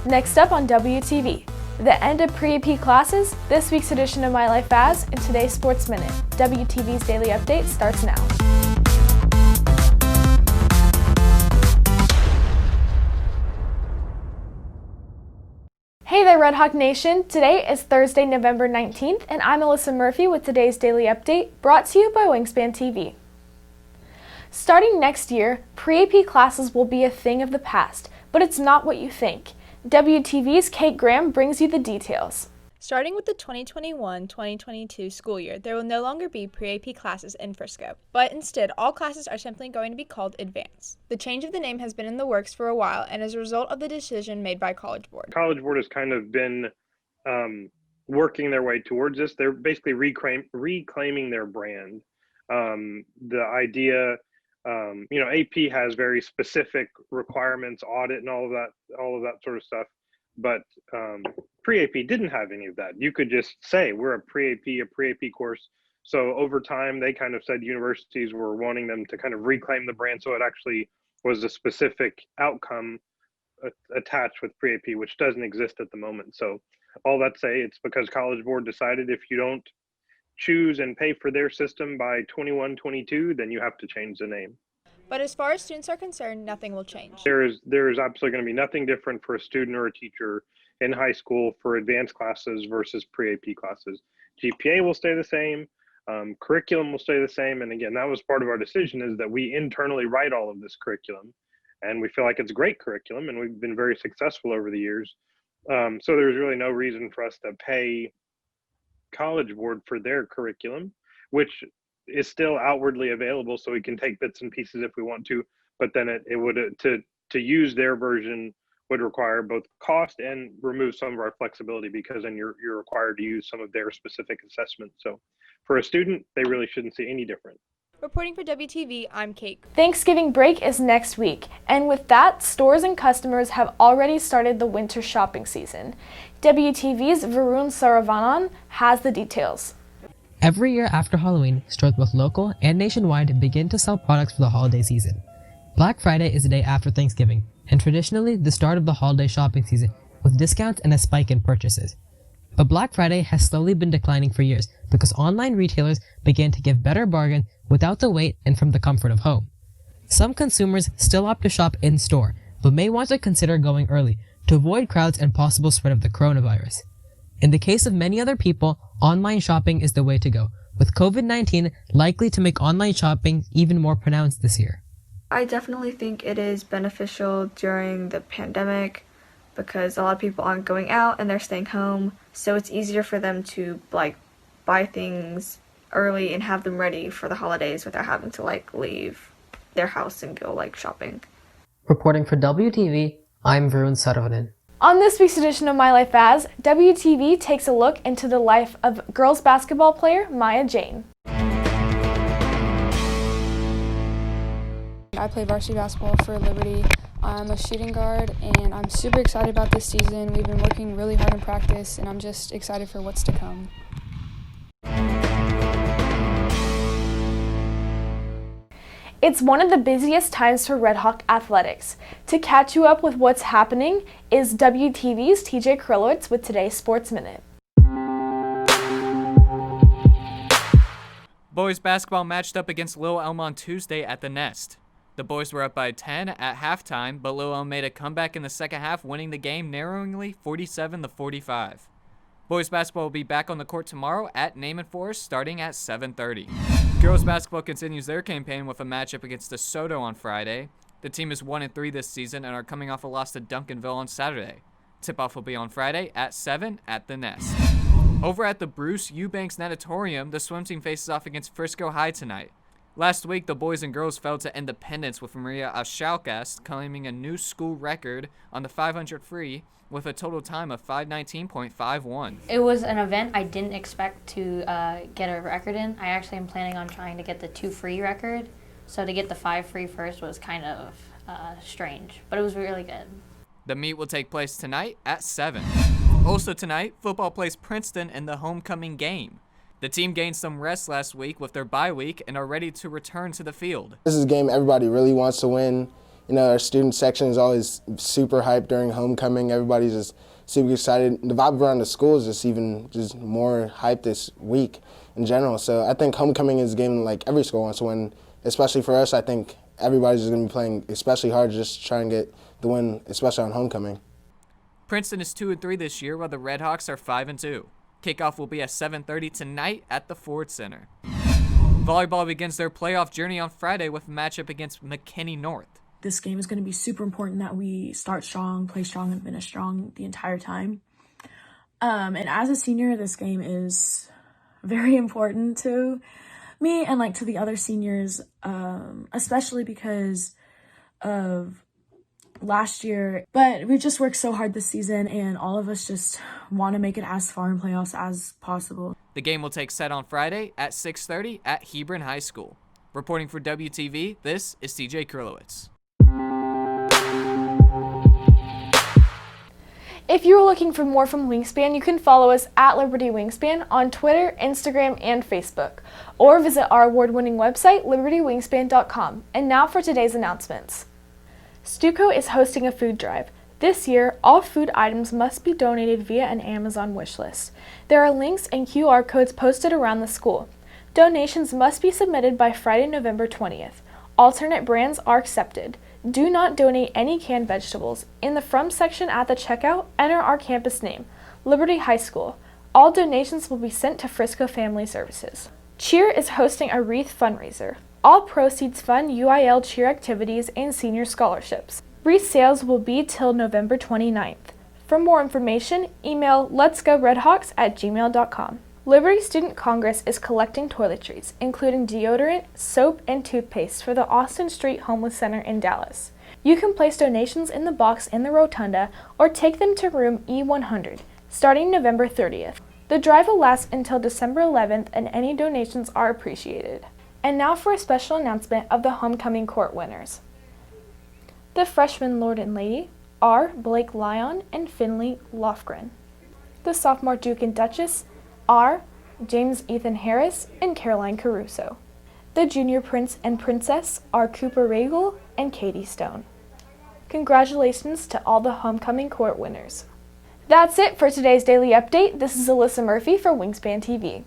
Next up on WTV, the end of pre-AP classes, this week's edition of My Life As, and today's Sports Minute. WTV's daily update starts now. Hey there, Red Hawk Nation. Today is Thursday, November 19th, and I'm Alyssa Murphy with today's daily update, brought to you by Wingspan TV. Starting next year, pre-AP classes will be a thing of the past, but it's not what you think. WTV's Kate Graham brings you the details. Starting with the 2021-2022 school year, there will no longer be pre-AP classes in Frisco, but instead all classes are simply going to be called Advanced. The change of the name has been in the works for a while and is a result of the decision made by College Board. College Board has kind of been working their way towards this. They're basically reclaiming their brand. The idea, AP has very specific requirements, audit and all of that sort of stuff. But pre-AP didn't have any of that. You could just say we're a pre-AP course. So over time, they kind of said universities were wanting them to kind of reclaim the brand. So it actually was a specific outcome attached with pre-AP, which doesn't exist at the moment. So all that say, it's because College Board decided if you don't choose and pay for their system by 21-22, then you have to change the name. But as far as students are concerned, nothing will change. There is absolutely going to be nothing different for a student or a teacher in high school for advanced classes versus pre-AP classes. GPA will stay the same, curriculum will stay the same, and again, that was part of our decision, is that we internally write all of this curriculum, and we feel like it's great curriculum, and we've been very successful over the years. So there's really no reason for us to pay College Board for their curriculum, which is still outwardly available, so we can take bits and pieces if we want to, but then it would to use their version would require both cost and remove some of our flexibility, because then you're required to use some of their specific assessments. So for a student, they really shouldn't see any different. Reporting for WTV, I'm Kate. Thanksgiving break is next week, and with that, stores and customers have already started the winter shopping season. WTV's Varun Saravanan has the details. Every year after Halloween, stores both local and nationwide begin to sell products for the holiday season. Black Friday is the day after Thanksgiving, and traditionally the start of the holiday shopping season, with discounts and a spike in purchases. But Black Friday has slowly been declining for years because online retailers began to give better bargains without the wait and from the comfort of home. Some consumers still opt to shop in-store, but may want to consider going early to avoid crowds and possible spread of the coronavirus. In the case of many other people, online shopping is the way to go, with COVID-19 likely to make online shopping even more pronounced this year. I definitely think it is beneficial during the pandemic because a lot of people aren't going out and they're staying home, so it's easier for them to buy things early and have them ready for the holidays without having to leave their house and go shopping. Reporting for WTV, I'm Varun Saravanan. On this week's edition of My Life As, WTV takes a look into the life of girls basketball player Maya Jane. I play varsity basketball for Liberty. I'm a shooting guard, and I'm super excited about this season. We've been working really hard in practice, and I'm just excited for what's to come. It's one of the busiest times for Red Hawk athletics. To catch you up with what's happening is WTV's TJ Krylowitz with today's Sports Minute. Boys basketball matched up against Little Elm on Tuesday at the Nest. The boys were up by 10 at halftime, but Little Elm made a comeback in the second half, winning the game narrowly 47-45. Boys basketball will be back on the court tomorrow at Naaman Forest starting at 7:30. Girls basketball continues their campaign with a matchup against DeSoto on Friday. The team is 1-3 this season and are coming off a loss to Duncanville on Saturday. Tip-off will be on Friday at 7 at the Nest. Over at the Bruce Eubanks Natatorium, the swim team faces off against Frisco High tonight. Last week, the boys and girls fell to Independence with Maria Ashalkas claiming a new school record on the 500 free with a total time of 5:19.51. It was an event I didn't expect to get a record in. I actually am planning on trying to get the 2 free record, so to get the 5 free first was kind of strange, but it was really good. The meet will take place tonight at 7. Also tonight, football plays Princeton in the homecoming game. The team gained some rest last week with their bye week and are ready to return to the field. This is a game everybody really wants to win. Our student section is always super hyped during homecoming. Everybody's just super excited. The vibe around the school is just more hyped this week in general. So I think homecoming is a game like every school wants to win, especially for us. I think everybody's just going to be playing especially hard just to try and get the win, especially on homecoming. Princeton is 2-3 this year, while the Redhawks are 5-2. Kickoff will be at 7:30 tonight at the Ford Center. Volleyball begins their playoff journey on Friday with a matchup against McKinney North. This game is going to be super important that we start strong, play strong, and finish strong the entire time. And as a senior, this game is very important to me and to the other seniors, especially because of last year. But we've just worked so hard this season, and all of us just want to make it as far in playoffs as possible. The game will take set on Friday at 6:30 at Hebron High School. Reporting for WTV, this is TJ Krulowitz. If you are looking for more from Wingspan, you can follow us at Liberty Wingspan on Twitter, Instagram, and Facebook, or visit our award-winning website, libertywingspan.com. And now for today's announcements. Stuco is hosting a food drive. This year, all food items must be donated via an Amazon wish list. There are links and QR codes posted around the school. Donations must be submitted by Friday, November 20th. Alternate brands are accepted. Do not donate any canned vegetables. In the From section at the checkout, enter our campus name, Liberty High School. All donations will be sent to Frisco Family Services. Cheer is hosting a wreath fundraiser. All proceeds fund UIL cheer activities and senior scholarships. Wreath sales will be till November 29th. For more information, email letsgoredhawks@gmail.com. Liberty Student Congress is collecting toiletries, including deodorant, soap, and toothpaste for the Austin Street Homeless Center in Dallas. You can place donations in the box in the rotunda or take them to room E100, starting November 30th. The drive will last until December 11th, and any donations are appreciated. And now for a special announcement of the homecoming court winners. The freshmen Lord and Lady are Blake Lyon and Finley Lofgren. The sophomore Duke and Duchess are James Ethan Harris and Caroline Caruso. The junior Prince and Princess are Cooper Regal and Katie Stone. Congratulations to all the homecoming court winners. That's it for today's daily update. This is Alyssa Murphy for Wingspan TV.